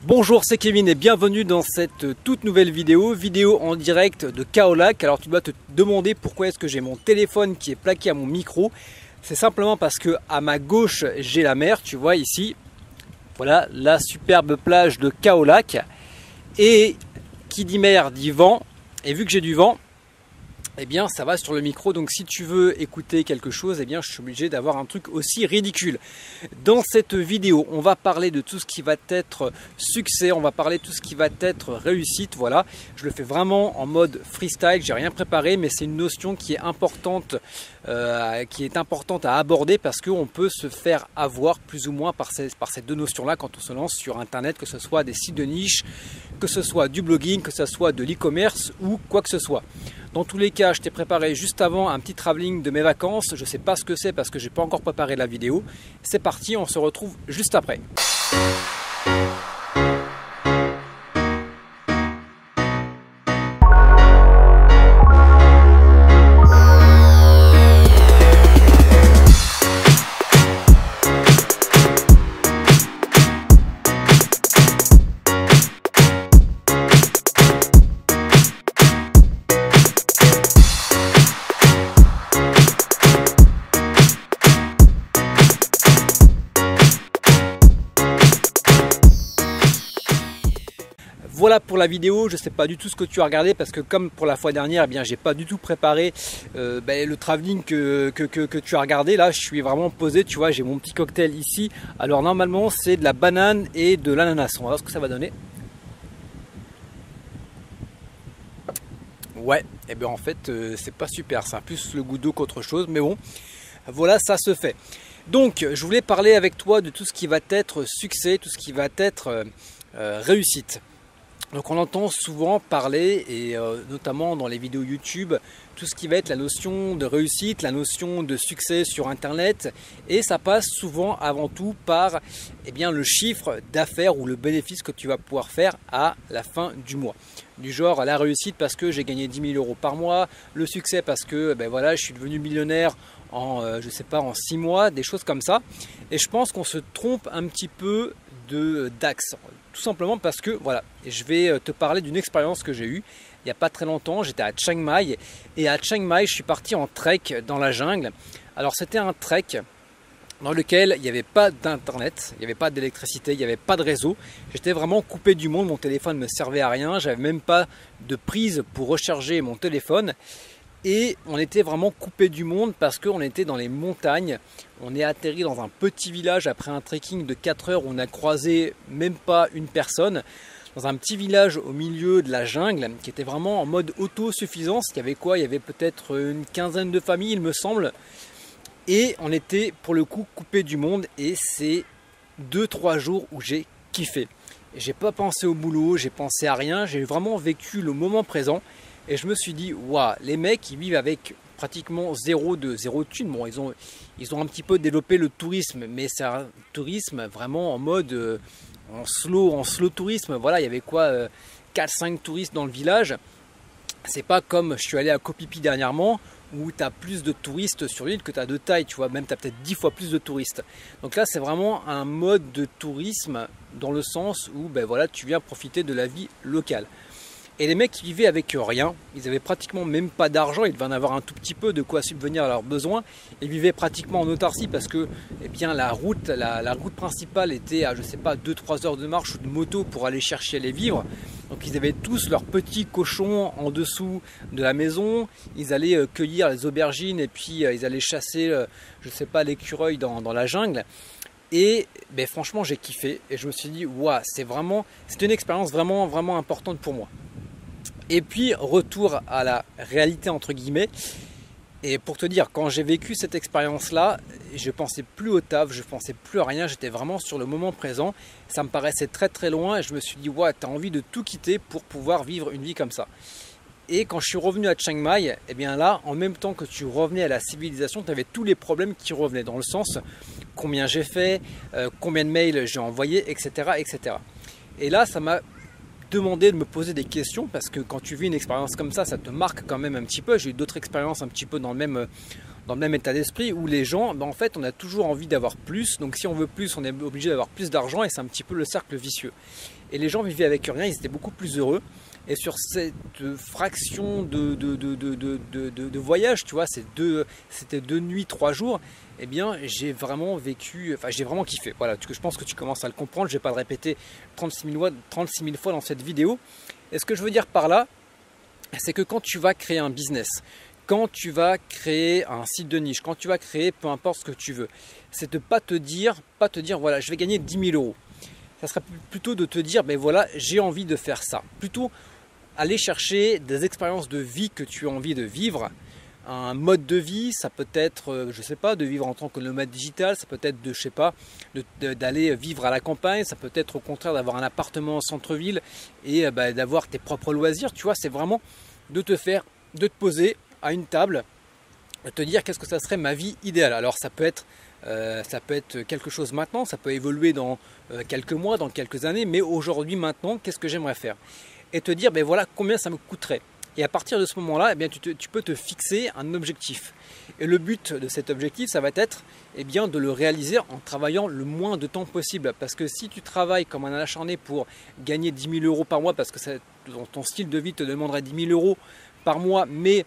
Bonjour, c'est Kevin et bienvenue dans cette toute nouvelle vidéo en direct de Kaolack. Alors tu dois te demander pourquoi est-ce que j'ai mon téléphone qui est plaqué à mon micro. C'est simplement parce que à ma gauche j'ai la mer, tu vois ici. Voilà la superbe plage de Kaolack. Et qui dit mer dit vent. Et vu que j'ai du vent, eh bien ça va sur le micro, donc si tu veux écouter quelque chose, eh bien je suis obligé d'avoir un truc aussi ridicule. Dans cette vidéo, on va parler de tout ce qui va être succès, on va parler de tout ce qui va être réussite, voilà. Je le fais vraiment en mode freestyle, j'ai rien préparé, mais c'est une notion qui est importante à aborder parce qu'on peut se faire avoir plus ou moins par ces deux notions-là quand on se lance sur Internet, que ce soit des sites de niche, que ce soit du blogging, que ce soit de l'e-commerce ou quoi que ce soit. Dans tous les cas, je t'ai préparé juste avant un petit travelling de mes vacances. Je ne sais pas ce que c'est parce que je n'ai pas encore préparé la vidéo. C'est parti, on se retrouve juste après. Voilà pour la vidéo, je ne sais pas du tout ce que tu as regardé parce que comme pour la fois dernière, eh bien j'ai pas du tout préparé le travelling que tu as regardé. Là je suis vraiment posé, tu vois, j'ai mon petit cocktail ici. Alors normalement c'est de la banane et de l'ananas, on va voir ce que ça va donner. Ouais, et bien en fait c'est pas super, ça a plus le goût d'eau qu'autre chose, mais bon, voilà, ça se fait. Donc je voulais parler avec toi de tout ce qui va être succès, tout ce qui va être réussite. Donc on entend souvent parler, et notamment dans les vidéos YouTube, tout ce qui va être la notion de réussite, la notion de succès sur Internet, et ça passe souvent avant tout par le chiffre d'affaires ou le bénéfice que tu vas pouvoir faire à la fin du mois. Du genre la réussite parce que j'ai gagné 10 000 euros par mois, le succès parce que je suis devenu millionnaire en 6 mois, des choses comme ça. Et je pense qu'on se trompe un petit peu d'axe. Tout simplement parce que, voilà, je vais te parler d'une expérience que j'ai eue il n'y a pas très longtemps. J'étais à Chiang Mai et à Chiang Mai, je suis parti en trek dans la jungle. Alors c'était un trek dans lequel il n'y avait pas d'internet, il n'y avait pas d'électricité, il n'y avait pas de réseau. J'étais vraiment coupé du monde, mon téléphone ne me servait à rien, j'avais même pas de prise pour recharger mon téléphone. Et on était vraiment coupé du monde parce qu'on était dans les montagnes. On est atterri dans un petit village après un trekking de 4 heures où on a croisé même pas une personne. Dans un petit village au milieu de la jungle qui était vraiment en mode autosuffisance. Il y avait quoi? Il y avait peut-être une quinzaine de familles il me semble. Et on était pour le coup coupé du monde et c'est 2-3 jours où j'ai kiffé. J'ai pas pensé au boulot, j'ai pensé à rien, j'ai vraiment vécu le moment présent. Et je me suis dit, waouh, les mecs ils vivent avec pratiquement zéro thune. Bon, ils ont un petit peu développé le tourisme, mais c'est un tourisme vraiment en mode en slow tourisme. Voilà, il y avait quoi, 4-5 touristes dans le village. C'est pas comme je suis allé à Koh Phi Phi dernièrement où tu as plus de touristes sur l'île que tu as de taille, tu vois, même tu as peut-être 10 fois plus de touristes. Donc là, c'est vraiment un mode de tourisme dans le sens où tu viens profiter de la vie locale. Et les mecs ils vivaient avec rien, ils avaient pratiquement même pas d'argent, ils devaient en avoir un tout petit peu de quoi subvenir à leurs besoins. Ils vivaient pratiquement en autarcie parce que la route principale était à 2-3 heures de marche ou de moto pour aller chercher les vivres. Donc ils avaient tous leurs petits cochons en dessous de la maison, ils allaient cueillir les aubergines et puis ils allaient chasser l'écureuil dans la jungle. Et franchement j'ai kiffé et je me suis dit waouh, c'est une expérience vraiment importante pour moi. Et puis retour à la réalité entre guillemets. Et pour te dire, quand j'ai vécu cette expérience-là, je pensais plus au taf, je pensais plus à rien, j'étais vraiment sur le moment présent. Ça me paraissait très loin et je me suis dit ouais, t'as envie de tout quitter pour pouvoir vivre une vie comme ça. Et quand je suis revenu à Chiang Mai, là, en même temps que tu revenais à la civilisation, tu avais tous les problèmes qui revenaient dans le sens combien j'ai fait, combien de mails j'ai envoyé, etc., etc. Et là, ça m'a demandé de me poser des questions parce que quand tu vis une expérience comme ça te marque quand même un petit peu. J'ai eu d'autres expériences un petit peu dans le dans le même état d'esprit où les gens, en fait, on a toujours envie d'avoir plus. Donc si on veut plus, on est obligé d'avoir plus d'argent et c'est un petit peu le cercle vicieux. Et les gens vivaient avec rien, ils étaient beaucoup plus heureux. Et sur cette fraction de voyage, tu vois, c'était 2 nuits, 3 jours, eh bien, j'ai vraiment vécu, enfin, j'ai vraiment kiffé. Voilà, je pense que tu commences à le comprendre. Je ne vais pas le répéter 36 000 fois dans cette vidéo. Et ce que je veux dire par là, c'est que quand tu vas créer un business, quand tu vas créer un site de niche, quand tu vas créer peu importe ce que tu veux, c'est de pas te dire voilà, je vais gagner 10 000 euros. Ça serait plutôt de te dire, ben voilà, j'ai envie de faire ça. Plutôt aller chercher des expériences de vie que tu as envie de vivre. Un mode de vie, ça peut être, je sais pas, de vivre en tant que nomade digital, ça peut être de, je sais pas, d'aller vivre à la campagne, ça peut être au contraire d'avoir un appartement en centre-ville et d'avoir tes propres loisirs. Tu vois, c'est vraiment de te poser à une table, de te dire qu'est-ce que ça serait ma vie idéale. Alors ça peut être quelque chose maintenant, ça peut évoluer dans quelques mois, dans quelques années, mais aujourd'hui, maintenant, qu'est-ce que j'aimerais faire? Et te dire, ben voilà, combien ça me coûterait. Et à partir de ce moment-là, eh bien, tu peux te fixer un objectif. Et le but de cet objectif, ça va être eh bien, de le réaliser en travaillant le moins de temps possible. Parce que si tu travailles comme un acharné pour gagner 10 000 euros par mois, parce que ton style de vie te demanderait 10 000 euros par mois, mais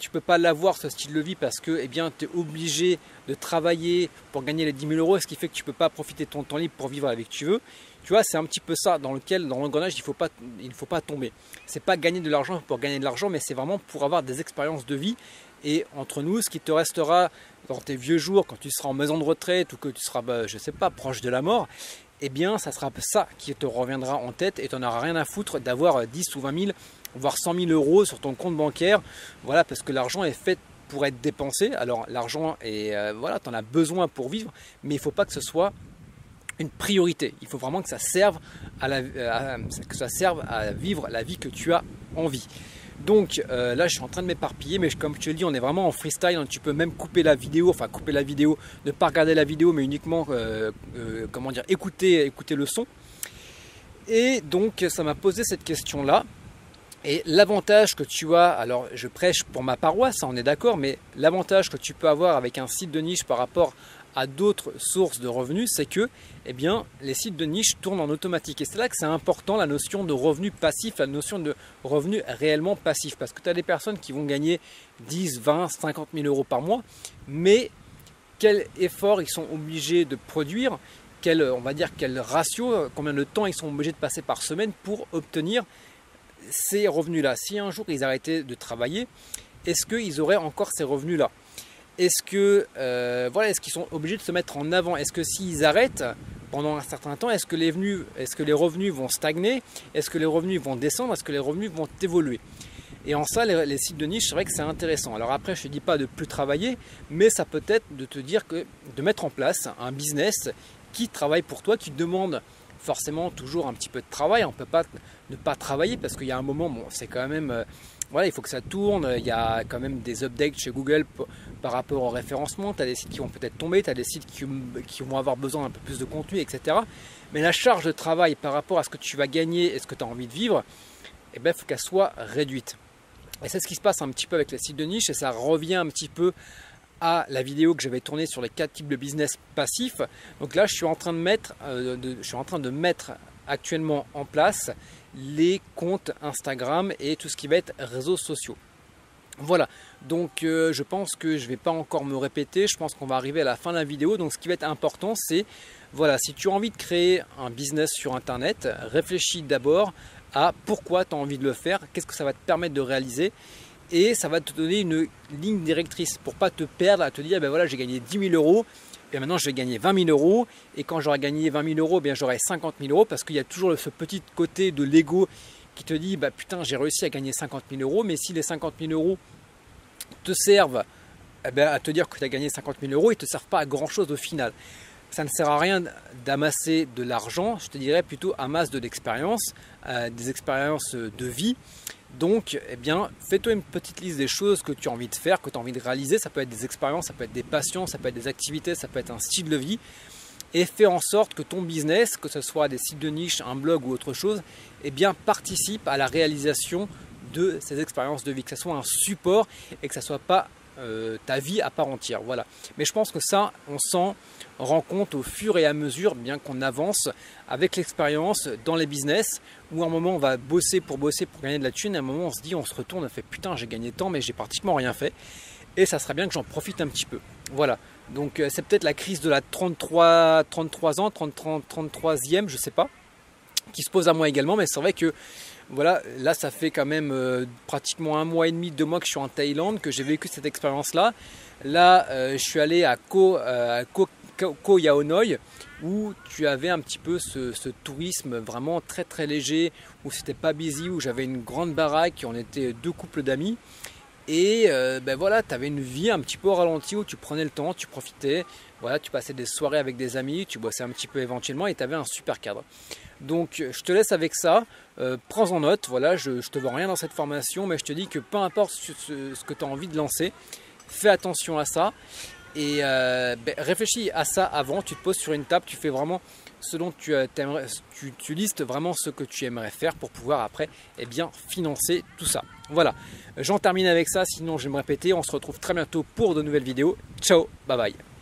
tu ne peux pas l'avoir ce style de vie parce que eh bien, tu es obligé de travailler pour gagner les 10 000 euros, ce qui fait que tu ne peux pas profiter de ton temps libre pour vivre avec tu veux. Tu vois, c'est un petit peu ça dans l'engrenage, il ne faut pas tomber. C'est pas gagner de l'argent pour gagner de l'argent, mais c'est vraiment pour avoir des expériences de vie. Et entre nous, ce qui te restera dans tes vieux jours, quand tu seras en maison de retraite ou que tu seras, je sais pas, proche de la mort, eh bien, ça sera ça qui te reviendra en tête et tu n'en auras rien à foutre d'avoir 10 ou 20 000, voire 100 000 euros sur ton compte bancaire. Voilà, parce que l'argent est fait pour être dépensé. Alors, l'argent, voilà, tu en as besoin pour vivre, mais il ne faut pas que ce soit une priorité. Il faut vraiment que ça serve à vivre la vie que tu as envie. Donc là, je suis en train de m'éparpiller, mais comme je te le dis, on est vraiment en freestyle. Tu peux même couper la vidéo, ne pas regarder la vidéo, mais uniquement écouter le son. Et donc, ça m'a posé cette question-là. Et l'avantage que tu as, alors je prêche pour ma paroisse, on est d'accord, mais l'avantage que tu peux avoir avec un site de niche par rapport à d'autres sources de revenus, c'est que eh bien, les sites de niche tournent en automatique. Et c'est là que c'est important, la notion de revenu passif, la notion de revenu réellement passif. Parce que tu as des personnes qui vont gagner 10, 20, 50 000 euros par mois, mais quel effort ils sont obligés de produire, quel ratio, combien de temps ils sont obligés de passer par semaine pour obtenir ces revenus-là. Si un jour ils arrêtaient de travailler, est-ce qu'ils auraient encore ces revenus-là? Est-ce qu'ils sont obligés de se mettre en avant? Est-ce que s'ils arrêtent pendant un certain temps, est-ce que les revenus vont stagner? Est-ce que les revenus vont descendre? Est-ce que les revenus vont évoluer? Et en ça, les sites de niche, c'est vrai que c'est intéressant. Alors après, je ne te dis pas de plus travailler, mais ça peut être de te dire que de mettre en place un business qui travaille pour toi, qui demande forcément toujours un petit peu de travail. On ne peut pas ne pas travailler parce qu'il y a un moment, c'est quand même... il faut que ça tourne, il y a quand même des updates chez Google par rapport au référencement, tu as des sites qui vont peut-être tomber, tu as des sites qui vont avoir besoin d'un peu plus de contenu, etc. Mais la charge de travail par rapport à ce que tu vas gagner et ce que tu as envie de vivre, il faut qu'elle soit réduite. Et c'est ce qui se passe un petit peu avec les sites de niche et ça revient un petit peu à la vidéo que j'avais tournée sur les 4 types de business passifs. Donc là, je suis en train de mettre actuellement en place les comptes Instagram et tout ce qui va être réseaux sociaux. Voilà, donc je pense que je ne vais pas encore me répéter, je pense qu'on va arriver à la fin de la vidéo. Donc ce qui va être important, c'est, voilà, si tu as envie de créer un business sur Internet, réfléchis d'abord à pourquoi tu as envie de le faire, qu'est-ce que ça va te permettre de réaliser. Et ça va te donner une ligne directrice pour ne pas te perdre à te dire, voilà, j'ai gagné 10 000 euros, et maintenant je vais gagner 20 000 euros. Et quand j'aurai gagné 20 000 euros, j'aurai 50 000 euros parce qu'il y a toujours ce petit côté de l'ego qui te dit, putain, j'ai réussi à gagner 50 000 euros. Mais si les 50 000 euros te servent à te dire que tu as gagné 50 000 euros, ils ne te servent pas à grand chose au final. Ça ne sert à rien d'amasser de l'argent, je te dirais plutôt amasse de l'expérience, des expériences de vie. Donc, fais-toi une petite liste des choses que tu as envie de faire, que tu as envie de réaliser. Ça peut être des expériences, ça peut être des passions, ça peut être des activités, ça peut être un style de vie. Et fais en sorte que ton business, que ce soit des sites de niche, un blog ou autre chose, participe à la réalisation de ces expériences de vie. Que ce soit un support et que ça ne soit pas ta vie à part entière. Voilà. Mais je pense que ça, on s'en rend compte au fur et à mesure, bien qu'on avance avec l'expérience dans les business, où à un moment on va bosser pour gagner de la thune, et à un moment on se dit, on se retourne, on fait putain j'ai gagné tant mais j'ai pratiquement rien fait. Et ça serait bien que j'en profite un petit peu. Voilà. Donc c'est peut-être la crise de la 33 ans, 33e, je sais pas, qui se pose à moi également, mais c'est vrai que voilà, là ça fait quand même pratiquement 1 mois et demi, 2 mois que je suis en Thaïlande, que j'ai vécu cette expérience-là. Là, je suis allé à Koh Yao Noi, où tu avais un petit peu ce tourisme vraiment très très léger, où c'était pas busy, où j'avais une grande baraque, on était 2 couples d'amis. Et ben voilà, tu avais une vie un petit peu au ralenti où tu prenais le temps, tu profitais, voilà, tu passais des soirées avec des amis, tu bossais un petit peu éventuellement et tu avais un super cadre. Donc je te laisse avec ça, prends en note, voilà, je te vends rien dans cette formation, mais je te dis que peu importe ce que tu as envie de lancer, fais attention à ça et réfléchis à ça avant, tu te poses sur une table, tu fais vraiment ce dont tu listes vraiment ce que tu aimerais faire pour pouvoir après financer tout ça. Voilà, j'en termine avec ça, sinon je vais me répéter, on se retrouve très bientôt pour de nouvelles vidéos. Ciao, bye bye.